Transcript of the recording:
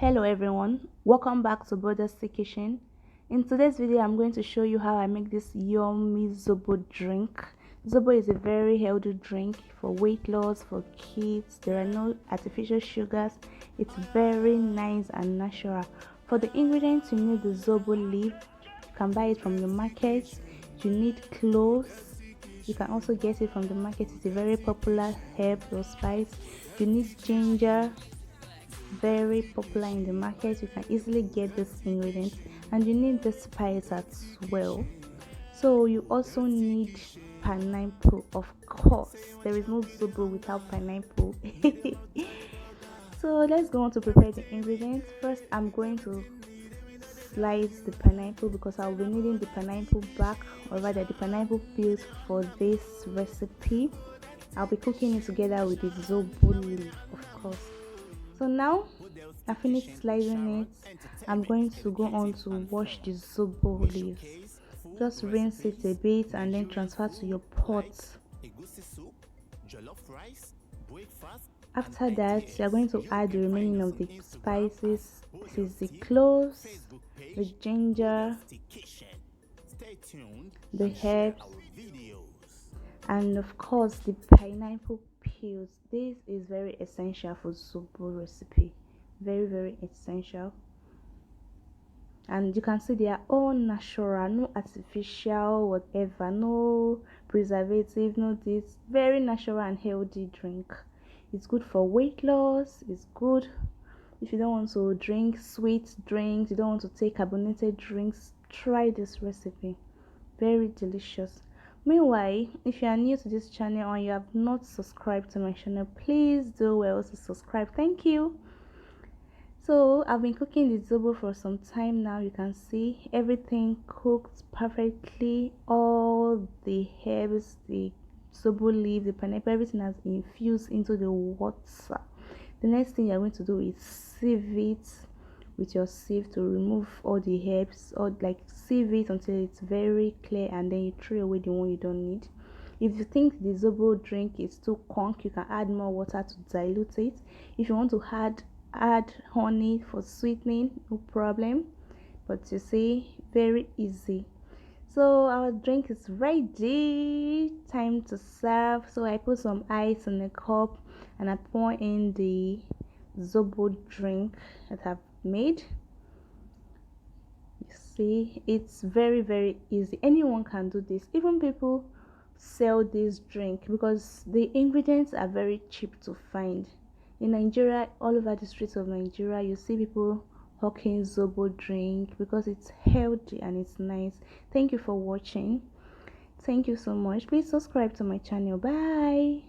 Hello everyone, welcome back to Brothers Kitchen. In today's video I'm going to show you how I make this yummy Zobo drink. Zobo is a very healthy drink for weight loss, for kids. There are no artificial sugars. It's very nice and natural. For the ingredients, you need the Zobo leaf. You can buy it from the market. You need cloves. You can also get it from the market. It's a very popular herb or spice. You need ginger, very popular in the market. You can easily get this ingredient, and you need the spice as well. So you also need pineapple. Of course, there is no Zobo without pineapple. So let's go on to prepare the ingredients. First, I'm going to slice the pineapple because I'll be needing the pineapple back, or rather the pineapple peels, for this recipe. I'll be cooking it together with the Zobo leaf, of course. So now I finished slicing it. I'm going to go on to wash the Zobo leaves. Just rinse it a bit and then transfer to your pot. After that, you're going to add the remaining of the spices. This is the cloves, the ginger, the herbs, and of course the pineapple peels. This is very essential for Zobo recipe. Very essential. And you can see they are all natural, no artificial whatever, no preservative, no this. Very natural and healthy drink. It's good for weight loss. It's good if you don't want to drink sweet drinks, you don't want to take carbonated drinks. Try this recipe. Very delicious. Meanwhile, if you are new to this channel and you have not subscribed to my channel, please do well to subscribe. Thank you. So I've been cooking the Zobo for some time now. You can see everything cooked perfectly. All the herbs, the Zobo leaf, the pineapple, everything has infused into the water. The next thing you're going to do is sieve it with your sieve to remove all the herbs, or like sieve it until it's very clear, and then you throw away the one you don't need. If you think the Zobo drink is too conk, you can add more water to dilute it. If you want to add honey for sweetening, no problem. But you see, very easy. So our drink is ready, time to serve. So I put some ice in a cup and I pour in the Zobo drink that I've made. You see, it's very easy. Anyone can do this. Even people sell this drink because the ingredients are very cheap to find. In Nigeria, all over the streets of Nigeria, you see people hawking Zobo drink because it's healthy and it's nice. Thank you for watching. Thank you so much. Please subscribe to my channel. Bye.